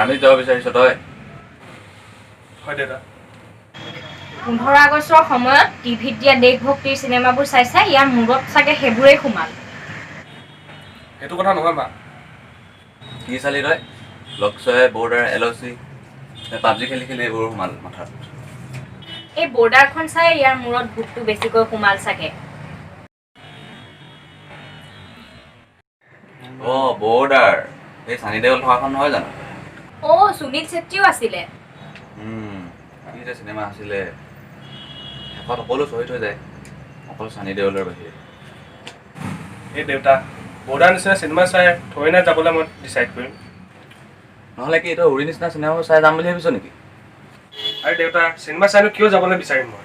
আৰ্মিত যাব বিচাৰিছ তই? হয় দেউতা। 15 আগষ্টৰ সময়ত টিভিত দিয়া দেশভক্তিৰ চিনেমাবোৰ চাই চাই ইয়াৰ মূৰত চাগে সেইবোৰেই সোমাল। সেইটো কথা নহয় মা। কি চালি তই? লক্ষ্যই বৰ্ডাৰ LOC পাবজি খেলি খেলি এইবোৰ সোমাল মাথাত। এই বৰ্ডাৰখন চাই ইয়াৰ মূৰত ভূতটো বেছিকৈ সোমাল চাগে। বৰ্ডাৰ এই চানি দেওল থকাখন নহয় জানো? সুনীল চেত্ৰীও আছিলে। কি যে চিনেমা আছিলে, শেষত সকলো শ্বহীদ হৈ যায় অকল চানি দেওলৰ বাহিৰে। এই দেউতা, বৰ্ডাৰ নিচিনা চিনেমা চাই থৈ না যাবলৈ মই ডিচাইড কৰিম। নহ'লে কি তই উৰি নিচিনা চিনেমাবোৰ চাই যাম বুলি ভাবিছ নেকি? আৰু দেউতা, চিনেমা চাইনো কিয় যাবলৈ বিচাৰিম মই?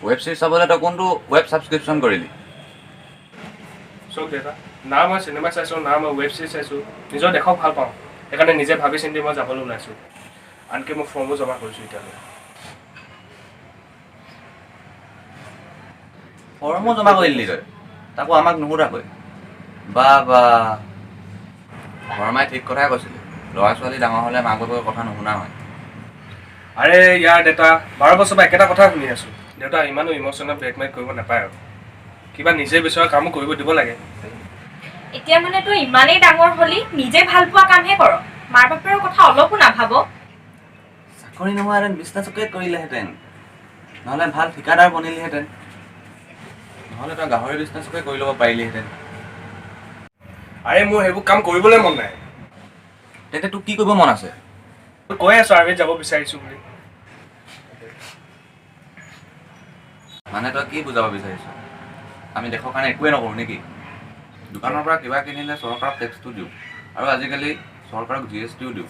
ৱেব ছিৰিজ চাবলৈ তই কোনটো ৱেব ছাবস্ক্ৰিপশ্যন কৰিলি? চাওক দেউতা, না মই চিনেমা চাইছোঁ না মই ৱেব ছিৰিজ চাইছোঁ, নিজৰ দেশক ভাল পাওঁ, সেইকাৰণে নিজে ভাবি চিন্তি মই যাবলৈ ওলাইছোঁ। আনকি মই ফৰ্মো জমা কৰিছোঁ এতিয়ালৈ। ফৰ্মো জমা কৰিলি তই, তাকো আমাক নুসুধাকৈ? বা শৰ্মাই ঠিক কথাই কৈছিলে, ল'ৰা ছোৱালী ডাঙৰ হ'লে মাক বাপেকৰ কথা নুশুনা হয়। আৰে ইয়াৰ দেউতা, 12 বছৰৰ পৰা একেটা কথা শুনি আছোঁ। দেউতা, ইমানো ইম'চনেল ব্লেকমেইল কৰিব নাপায় আৰু কিবা নিজে বিচৰা কামো কৰিব দিব লাগে। এতিয়া মানে তই ইমানেই ডাঙৰ হলি নিজে ভাল পোৱা কামহে কৰ, মাৰ বাপেৰৰ কথা অলপো নাভাব। চাকৰি নোহোৱাহেঁতেন বিজনেছকে কৰিলেহেঁতেন, নহ'লে ভাল ঠিকাদাৰ বনিলিহেঁতেন, নহ'লে তই গাহৰি বিজনেছকে কৰি ল'ব পাৰিলিহেঁতেন। আৰে মোৰ সেইবোৰ কাম কৰিবলৈ মন নাই। তেন্তে তোক কি কৰিব মন আছে? কৈ আছোঁ আৰ্মিত যাব বিচাৰিছোঁ বুলি। মানে তই কি বুজাব বিচাৰিছ? আমি দেশৰ কাৰণে একোৱে নকৰোঁ নেকি? দোকানৰ পৰা কিবা কিনিলে চৰকাৰক টেক্সটো দিওঁ, আৰু আজিকালি চৰকাৰক GSTও দিওঁ।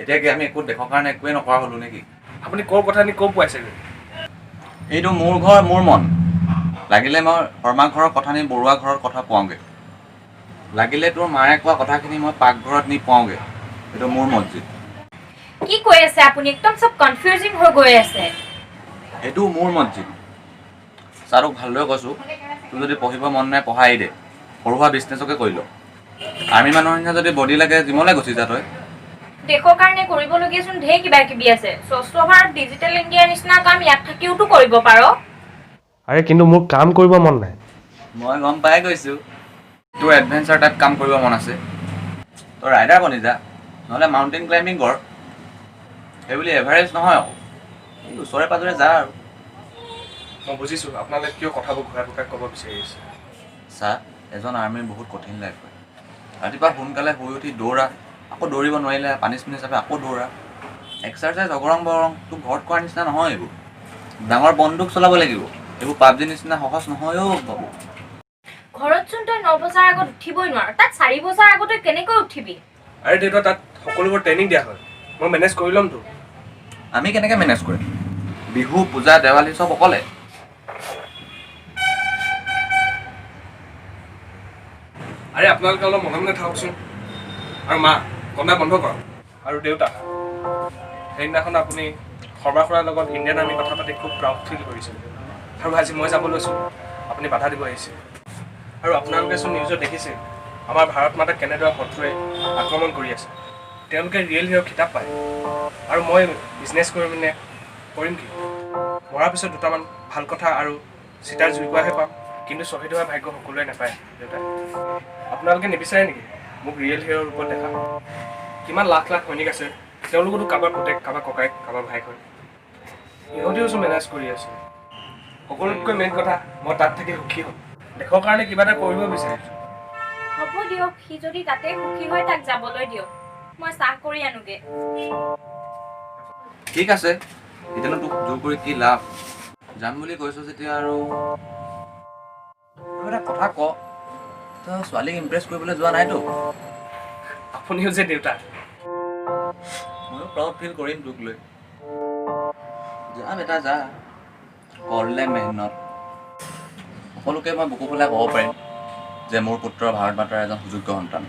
এতিয়া কি আমি একো দেশৰ কাৰণে একোৱে নকৰা হ'লোঁ নেকি? আপুনি ক'ৰ কথা নি ক'ৰ পোৱাইছেগৈ? এইটো মোৰ ঘৰ মোৰ মন। লাগিলে মই শৰ্মা ঘৰৰ কথা নি বৰুৱা ঘৰৰ কথা কোৱাওঁগৈ, লাগিলে তোৰ মায়ে কোৱা কথাখিনি মই পাকঘৰত নি পোৱাওঁগৈ। এইটো মোৰ মছজিদ। কি কৈ আছে আপুনি? একদম চব কনফিউজিং হৈ গৈ আছে। এইটো মোৰ মছজিদ। ছাৰক ভালদৰে কৈছোঁ, তোৰ যদি পঢ়িব মন নাই পঢ়াই দে, সৰু সুৰা বিজনেছকে কৰি ল। আৰ্মি মানুহৰ নিচিনা যদি বডি লাগে জিমলৈ গুচি যা তই। দেশৰ কাৰণে কৰিবলগীয়াচোন ঢেৰ কিবা কিবি আছে। স্বচ্ছ ভাৰত, ডিজিটেল ইণ্ডিয়াৰ নিচিনা কাম ইয়াত থাকিওতো কৰিব পাৰ। আৰে কিন্তু মোৰ কাম কৰিব মন নাই। মই গম পাই গৈছোঁ তোৰ এডভেঞ্চাৰ টাইপ কাম কৰিব মন আছে। তই ৰাইডাৰ বনি যা, নহ'লে মাউণ্টেইন ক্লাইম্বিং কৰ। সেইবুলি এভাৰেষ্ট নহয় আকৌ, এই ওচৰে পাঁজৰে যা আৰু। মই বুজিছোঁ আপোনালোকে কিয় কথাবোৰ ঘূৰাই পকাই ক'ব বিচাৰি আছে। চা, এজন আৰ্মিৰ বহুত কঠিন লাইফ হয়। ৰাতিপুৱা সোনকালে শুই উঠি দৌৰা, আকৌ দৌৰিব নোৱাৰিলে পানিছমেণ্ট হিচাপে আকৌ দৌৰা। এক্সাৰচাইজ অগৰং বগৰং তোৰ ঘৰত কৰাৰ নিচিনা নহয় এইবোৰ। ডাঙৰ বন্দুক চলাব লাগিব, এইবোৰ পাবজি নিচিনা সহজ নহয় অ' বাবু। ঘৰতচোন তই 9 বজাৰ আগত উঠিবই নোৱাৰ, তাত 4 বজাৰ আগতে কেনেকৈ উঠিবি? আৰে দেউতা, তাত সকলোবোৰ ট্ৰেইনিং দিয়া হয়, মই মেনেজ কৰি ল'মতো। আমি কেনেকৈ মেনেজ কৰিম? বিহু, পূজা, দেৱালী চব অকলে। আৰে আপোনালোকে অলপ মনে মনে থাককচোন। আৰু মা, কন্দা বন্ধ কৰক। আৰু দেউতা, সেইদিনাখন আপুনি শৰ্মা খুৰাৰ লগত ইণ্ডিয়ান আৰ্মি কথা পাতি খুব প্ৰাউড ফিল কৰিছিল, আৰু আজি মই যাব লৈছোঁ আপুনি বাধা দিব আহিছে। আৰু আপোনালোকেচোন নিউজত দেখিছে আমাৰ ভাৰত মাতাক কেনেদৰে শত্ৰুৱে আক্ৰমণ কৰি আছে। তেওঁলোকে ৰিয়েল হিৰ' খিতাপ পায়, আৰু মই বিজনেছ কৰি পিনে কৰিম কি? মৰাৰ পিছত দুটামান ভাল কথা আৰু চিতাৰ জুইকুৰাহে পাম, কিন্তু শ্বহীদ হোৱাৰ ভাগ্য সকলোৱে নাপায়। দেউতা, আপোনালোকে নিবিচাৰে নেকি মোক ৰিয়েল হিৰ'ৰ ৰূপত দেখা? কিমান লাখ লাখ সৈনিক আছে, তেওঁলোকতো কাৰোবাৰ পুতেক, কাৰোবাৰ ককাইক, কাৰোবাৰ ভাইক হয়। ইহঁতেওচোন মেনেজ কৰি আছে। সকলোতকৈ মেইন কথা, মই তাত থাকি সুখী হ'ম, দেশৰ কাৰণে কিবা এটা কৰিব বিচাৰিছোঁ। হ'ব দিয়ক, সি যদি তাতে সুখী হয় তাক যাবলৈ দিয়ক, মই চাহ কৰি আনোগে। ঠিক আছে, এতিয়ানো তোক জোৰ কৰি কি লাভ? যাম বুলি কৈছ যেতিয়া আৰু এটা কথা ক, তই ছোৱালীক ইমপ্ৰেছ কৰিবলৈ যোৱা নাইতো? আপুনিও যে দেউতা। ময়ো প্ৰাউড ফিল কৰিম তোক লৈ। যা বেটা যা, কৰলে মেহনত। সকলোকে মই বুকু ফুলাই ক'ব পাৰিম যে মোৰ পুত্ৰ ভাৰত মাতাৰ এজন সুযোগ্য সন্তান।